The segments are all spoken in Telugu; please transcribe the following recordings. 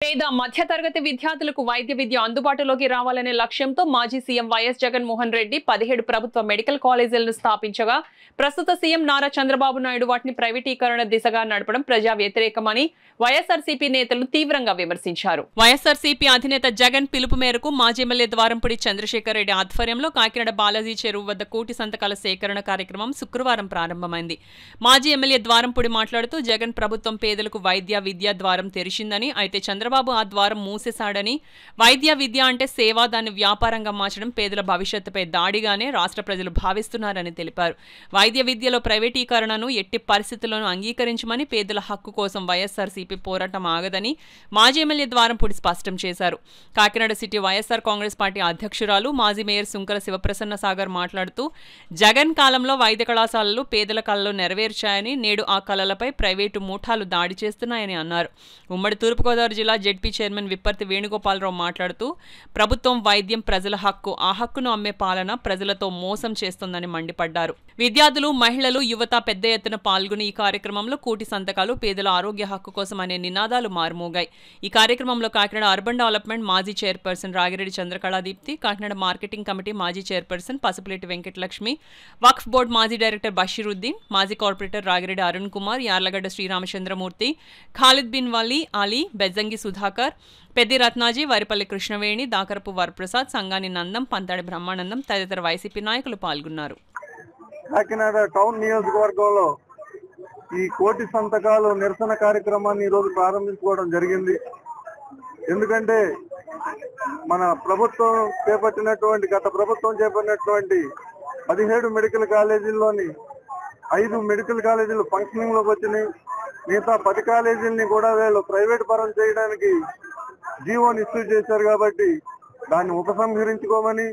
పేద మధ్యతరగతి విద్యార్థులకు వైద్య విద్య అందుబాటులోకి రావాలనే లక్ష్యంతో మాజీ సీఎం వైఎస్ జగన్మోహన్ రెడ్డి 17 ప్రభుత్వ మెడికల్ కాలేజీలను స్థాపించగా ప్రస్తుత సీఎం నారా చంద్రబాబు నాయుడు వాటిని ప్రైవేటీకరణ దిశగా నడపడం ప్రజా వ్యతిరేకమని వైఎస్ఆర్సీపీ నేతలు తీవ్రంగా విమర్శించారు. వైఎస్ఆర్సీపీ అధినేత జగన్ పిలుపు మేరకు మాజీ ఎమ్మెల్యే ద్వారంపూడి చంద్రశేఖర్ రెడ్డి ఆధ్వర్యంలో కాకినాడ బాలాజీ చెరువు వద్ద కోటి సంతకాల సేకరణ కార్యక్రమం శుక్రవారం ప్రారంభమైంది. మాజీ ఎమ్మెల్యే ద్వారంపూడి మాట్లాడుతూ జగన్ ప్రభుత్వం పేదలకు వైద్య విద్య ద్వారం తెరిచిందని, అయితే చంద్రబాబు ఆ ద్వారం మూసేశాడని, వైద్య విద్య అంటే సేవ, దాన్ని వ్యాపారంగా మార్చడం పేదల భవిష్యత్తుపై దాడిగానే రాష్ట్ర ప్రజలు భావిస్తున్నారని తెలిపారు. వైద్య విద్యలో ప్రైవేటీకరణను ఎట్టి పరిస్థితుల్లోనూ అంగీకరించమని, పేదల హక్కు కోసం వైఎస్ఆర్సీపీ పోరాటం ఆగదని మాజీ ఎమ్మెల్యే ద్వారంపూడి స్పష్టం చేశారు. కాకినాడ సిటీ వైఎస్ఆర్ కాంగ్రెస్ పార్టీ అధ్యక్షురాలు మాజీ మేయర్ సుంకర శివప్రసన్న సాగర్ మాట్లాడుతూ జగన్ కాలంలో వైద్య కళాశాలలు పేదల కళలు నెరవేర్చాయని, నేడు ఆ కళలపై ప్రైవేటు ముఠాలు దాడి చేస్తున్నాయని అన్నారు. ఉమ్మడి తూర్పుగోదావరి జిల్లా జెడ్పీ చైర్మన్ విప్పర్తి వేణుగోపాలరావు మాట్లాడుతూ ప్రభుత్వం వైద్యం ప్రజల హక్కు, ఆ హక్కును అమ్మే పాలన ప్రజలతో మోసం చేస్తోందని మండిపడ్డారు. విద్యార్థులు, మహిళలు, యువత పెద్ద ఎత్తున పాల్గొని ఈ కార్యక్రమంలో కోటి సంతకాలు, పేదల ఆరోగ్య హక్కు కోసం అనే నినాదాలు మారుమోగాయి. ఈ కార్యక్రమంలో కాకినాడ అర్బన్ డెవలప్మెంట్ మాజీ chairperson Ragireddy Chandrakaladeepthi, Kakinada marketing committee మాజీ చైర్పర్సన్ పసుపులేటి వెంకటలక్ష్మి, వక్ఫ్ బోర్డు మాజీ డైరెక్టర్ బషీరుద్దీన్, మాజీ కార్పొరేటర్ రాగిరెడ్డి అరుణ్ కుమార్, యార్లగడ్డ శ్రీరామచంద్రమూర్తి, ఖాలిద్ బిన్ వలీ అలీ, బెజ్జంగి సుధాకర్, పెద్ది రత్నాజీ, వరిపల్లి కృష్ణవేణి, దాకరపు వరప్రసాద్, సంగాని నందం, పంతాడి బ్రహ్మానందం తదితర వైసీపీ నాయకులు పాల్గొన్నారు. కాకినాడ టౌన్ నియోజకవర్గంలో ఈ కోటి సంతకాలు నిరసన కార్యక్రమాన్ని ఈరోజు ప్రారంభించుకోవడం జరిగింది. ఎందుకంటే మన ప్రభుత్వం గత ప్రభుత్వం చేపట్టినటువంటి 17 మెడికల్ కాలేజీల్లోని 5 మెడికల్ కాలేజీలు ఫంక్షనింగ్ లోకి వచ్చినాయి. మిగతా 10 కాలేజీలని కూడా వీళ్ళు ప్రైవేట్ పరం చేయడానికి జీవోని ఇష్యూ చేశారు. కాబట్టి దాన్ని ఉపసంహరించుకోమని,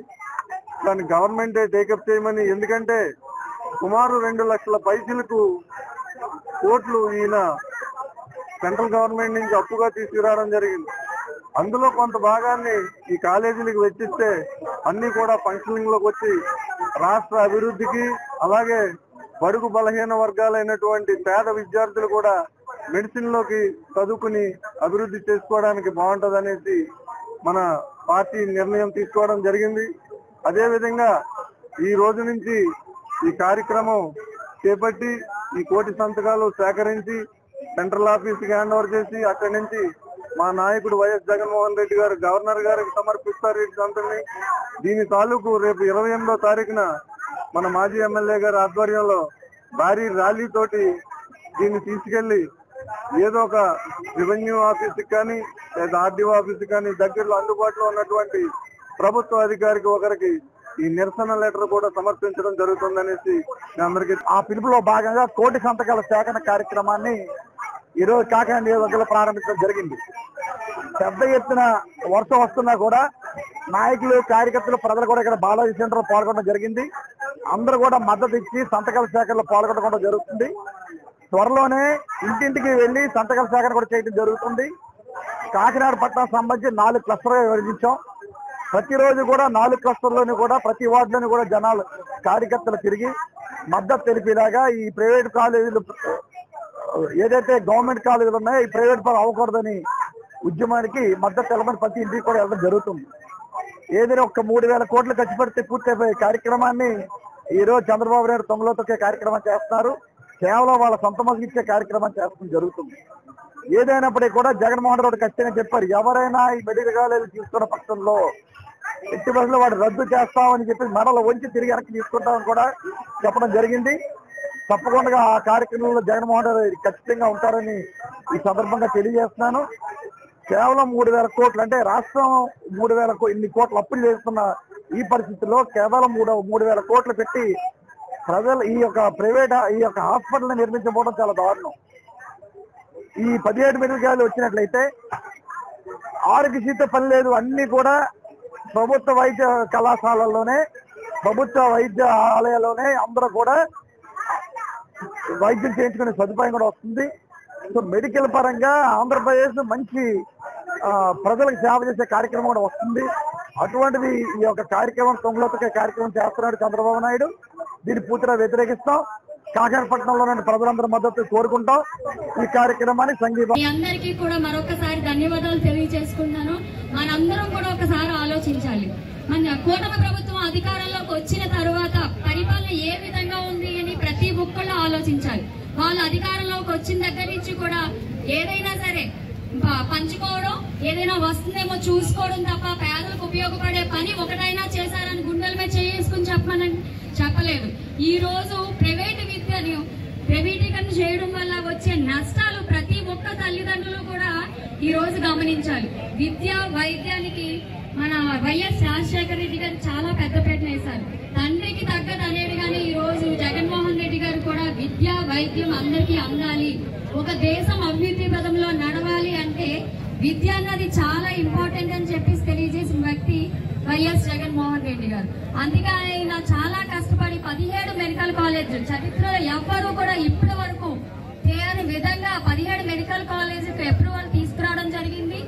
దాన్ని గవర్నమెంటే టేకప్ చేయమని, ఎందుకంటే సుమారు 2 లక్షల పైసలకు కోట్లు ఈయన సెంట్రల్ గవర్నమెంట్ నుంచి అప్పుగా తీసుకురావడం జరిగింది. అందులో కొంత భాగాన్ని ఈ కాలేజీలకు వెచ్చిస్తే అన్ని కూడా ఫంక్షనింగ్ లోకి వచ్చి రాష్ట్ర అభివృద్ధికి, అలాగే బడుగు బలహీన వర్గాలైనటువంటి పేద విద్యార్థులు కూడా మెడిసిన్ లోకి చదువుకుని అభివృద్ధి చేసుకోవడానికి బాగుంటది అనేసి మన పార్టీ నిర్ణయం తీసుకోవడం జరిగింది. అదే విధంగా ఈ రోజు నుంచి ఈ కార్యక్రమం చేపట్టి ఈ కోటి సంతకాలు సేకరించి సెంట్రల్ ఆఫీస్కి హ్యాండ్ ఓవర్ చేసి అక్కడి నుంచి మా నాయకుడు వైఎస్ జగన్మోహన్ రెడ్డి గారు గవర్నర్ గారికి సమర్పిస్తారు ఈ సంతని. దీని తాలూకు రేపు 28వ తారీఖున మన మాజీ ఎమ్మెల్యే గారి ఆధ్వర్యంలో భారీ ర్యాలీ తోటి దీన్ని తీసుకెళ్లి ఏదో ఒక రెవెన్యూ ఆఫీస్కి కానీ లేదా ఆర్డీఓ ఆఫీస్కి కానీ దగ్గరలో అందుబాటులో ఉన్నటువంటి ప్రభుత్వ అధికారికి ఒకరికి ఈ నిరసన లెటర్ కూడా సమర్పించడం జరుగుతుందనేసి అందరికీ ఆ పిలుపులో భాగంగా కోటి సంతకాల సేకరణ కార్యక్రమాన్ని ఈరోజు కాకినాడ నియోజకవర్గంలో ప్రారంభించడం జరిగింది. పెద్ద ఎత్తున వర్షం వస్తున్నా కూడా నాయకులు, కార్యకర్తలు, ప్రజలు కూడా ఇక్కడ బాలాజీ సెంటర్ లో పాల్గొనడం జరిగింది. అందరూ కూడా మద్దతు ఇచ్చి సంతకాల సేకరణలో పాల్గొనడం జరుగుతుంది. త్వరలోనే ఇంటింటికి వెళ్లి సంతకాల సేకరణ కూడా చేయడం జరుగుతుంది. కాకినాడ పట్టణం సంబంధించి 4 క్లస్టర్గా విభజించాం. ప్రతిరోజు కూడా 4 క్లస్టర్లోని కూడా ప్రతి వార్డులోని కూడా జనాలు, కార్యకర్తలు తిరిగి మద్దతు తెలిపేలాగా ఈ ప్రైవేట్ కాలేజీలు ఏదైతే గవర్నమెంట్ కాలేజీలు ఉన్నాయో ఈ ప్రైవేట్ పరం అవ్వకూడదని ఉద్యమానికి మద్దతు తెలమని ప్రతి ఇంటికి కూడా వెళ్ళడం జరుగుతుంది. ఏదైనా ఒక 3,000 కోట్లు ఖర్చు పెడితే పూర్తయిపోయే కార్యక్రమాన్ని ఈ రోజు చంద్రబాబు నాయుడు తొంగలో తొక్కే కార్యక్రమం చేస్తున్నారు. కేవలం వాళ్ళ సొంత మద్దతు ఇచ్చే కార్యక్రమం చేస్తడం జరుగుతుంది. ఏదైనప్పటికీ కూడా జగన్మోహన్ రెడ్డి ఖచ్చితంగా చెప్పారు, ఎవరైనా ఈ మెడికల్ కాలేజీలు తీసుకున్న పక్షంలో ఎట్టి బస్సులో వాడు రద్దు చేస్తామని చెప్పి మెడలు వంచి తిరిగి వెనక్కి తీసుకుంటామని కూడా చెప్పడం జరిగింది. తప్పకుండా ఆ కార్యక్రమంలో జగన్మోహన్ రెడ్డి ఖచ్చితంగా ఉంటారని ఈ సందర్భంగా తెలియజేస్తున్నాను. కేవలం 3,000 కోట్లు అంటే రాష్ట్రం 3,000 ఇన్ని కోట్లు అప్పులు చేస్తున్న ఈ పరిస్థితుల్లో కేవలం 3,000 కోట్లు పెట్టి ప్రజలు ఈ యొక్క హాస్పిటల్ నిర్మించబోవడం చాలా దారుణం. ఈ 17 మెడికల్ కాలేజీలు వచ్చినట్లయితే ఆరోగ్యశ్రీతో పని లేదు, అన్ని కూడా ప్రభుత్వ వైద్య కళాశాలల్లోనే, ప్రభుత్వ వైద్య ఆలయాల్లోనే అందరూ కూడా వైద్యం చేయించుకునే సదుపాయం కూడా వస్తుంది. సో మెడికల్ పరంగా ఆంధ్రప్రదేశ్ మంచి ప్రజలకు సేవ చేసే కార్యక్రమం కూడా వస్తుంది. అటువంటిది ఈ యొక్క కార్యక్రమం తొంగలోతొక్కే కార్యక్రమం చేస్తున్నాడు చంద్రబాబు నాయుడు. దీన్ని పూర్తిగా వ్యతిరేకిస్తాం. కాకినాడపట్నంలోని ప్రజలందరి మద్దతు కోరుకుంటాం. ఈ కార్యక్రమాన్ని సంఘీభావం. మీ అందరికీ కూడా మరొకసారి ధన్యవాదాలు తెలియజేసుకుంటాను. మనందరం కూడా ఒకసారి ఆలోచించాలి. మన కూటమి ప్రభుత్వం అధికారంలోకి వచ్చిన తర్వాత పరిపాలన ఏ విధంగా ఉంది అని ప్రతి ఒక్కళ్ళు ఆలోచించాలి. వాళ్ళు అధికారంలోకి వచ్చిన దగ్గర నుంచి కూడా ఏదైనా సరే పంచుకోవడం, ఏదైనా వస్తుందేమో చూసుకోవడం తప్ప పేదలకు ఉపయోగపడే పని ఒకటైనా చేశారని గుండెల మీద చేసుకుని చెప్పలేదు. ఈ రోజు ప్రైవేటు విద్యను ప్రైవేటీకరణ చేయడం వల్ల వచ్చే నష్టాలు ప్రతి ఒక్క తల్లిదండ్రులు కూడా ఈ రోజు గమనించాలి. విద్య వైద్యానికి మన వైఎస్ రాజశేఖర రెడ్డి గారు చాలా పెద్దపీట వేశారు. తండ్రికి తగ్గదు అనేదిగానే ఈ రోజు జగన్మోహన్ రెడ్డి గారు కూడా విద్య వైద్యం అందరికీ అందాలి, ఒక దేశం అభివృద్ధి పదంలో నడవాలి అంటే విద్య అన్నది చాలా ఇంపార్టెంట్ అని చెప్పేసి తెలియజేసిన వ్యక్తి వైఎస్ జగన్మోహన్ రెడ్డి గారు. అందుకే ఆయన చాలా కష్టపడి 17 మెడికల్ కాలేజీలు చరిత్రలో ఎవ్వరూ కూడా ఇప్పటి వరకు చేయని విధంగా 17 మెడికల్ కాలేజీకి అప్రూవల్ తీసుకురావడం జరిగింది.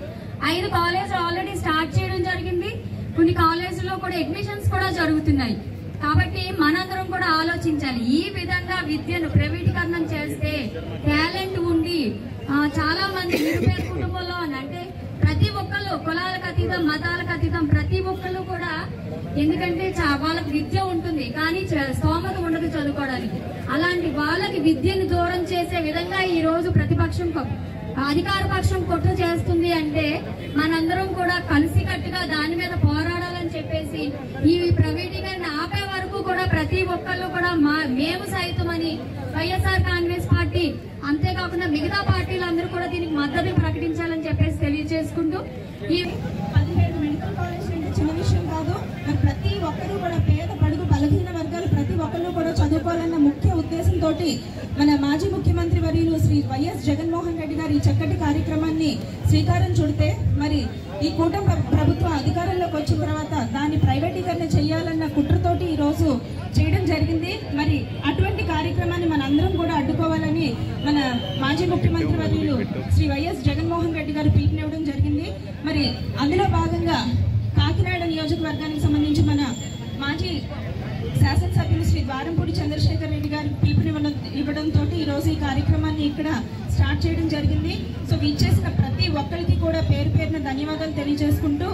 5 కాలేజీలు ఆల్రెడీ స్టార్ట్ చేయడం జరిగింది. కొన్ని కాలేజీల్లో కూడా అడ్మిషన్స్ కూడా జరుగుతున్నాయి. కాబట్టి మనందరం కూడా ఆలోచించాలి. ఈ విధంగా విద్యను ప్రైవేటీకరణం చేస్తే టాలెంట్ ఉండి చాలా మంది నిరుపేద కుటుంబంలో అంటే ప్రతి ఒక్కళ్ళు కులాలకు అతీతం మతాలకు అతీతం ప్రతి ఒక్కళ్ళు కూడా, ఎందుకంటే వాళ్ళకి విద్య ఉంటుంది కానీ స్తోమత ఉండదు చదువుకోవడానికి. అలాంటి వాళ్ళకి విద్యను దూరం చేసే విధంగా ఈ రోజు ప్రతిపక్షం అధికార పక్షం కుట్ర చేస్తుంది అంటే మనందరం కూడా కలిసికట్టుగా దాని మీద పోరాడాలని చెప్పేసి ఈ ప్రైవేటీకరణ ఆపే వరకు కూడా ప్రతి ఒక్కళ్ళు కూడా మేము సైతమని వైఎస్ఆర్ కాంగ్రెస్ పార్టీ అంతేకాకుండా మిగతా పార్టీలందరూ కూడా దీనికి మద్దతు ప్రకటించాలని చెప్పేసి తెలియజేసుకుంటూ ఈ 17 మెడికల్ కాలేజ్ అంటే చిన్న విషయం కాదు. మరి ప్రతి ఒక్కరూ కూడా పేద బడుగు బలహీన వర్గాలు ప్రతి ఒక్కరు కూడా చదువుకోవాలన్న ముఖ్య ఉద్దేశంతో మన మాజీ ముఖ్యమంత్రి వర్యులు శ్రీ వైఎస్ జగన్మోహన్ రెడ్డి గారు ఈ చక్కటి కార్యక్రమాన్ని శ్రీకారం చుడితే మరి ఈ కూటమి ప్రభుత్వం అధికారంలోకి వచ్చిన తర్వాత దాన్ని ప్రైవేటీకరణ చేయాలన్న కుట్రతోటి ఈ రోజు చేయడం జరిగింది. మరి అటువంటి కార్యక్రమాన్ని మన అందరం కూడా అడ్డుకోవాలని మన మాజీ ముఖ్యమంత్రి వర్యులు శ్రీ వైఎస్ జగన్మోహన్ రెడ్డి గారు పిలుపునివ్వడం జరిగింది. మరి అందులో భాగంగా కాకినాడ నియోజకవర్గానికి సంబంధించి మన మాజీ శాసనసభ్యులు శ్రీ ద్వారంపూడి చంద్రశేఖర్ రెడ్డి గారు పిలుపునివ్వడంతో ఈ రోజు ఈ కార్యక్రమాన్ని ఇక్కడ స్టార్ట్ చేయడం జరిగింది. సో ఇచ్చేసిన ప్రతి ఒక్కరికి కూడా పేరు పేరున ధన్యవాదాలు తెలియజేసుకుంటూ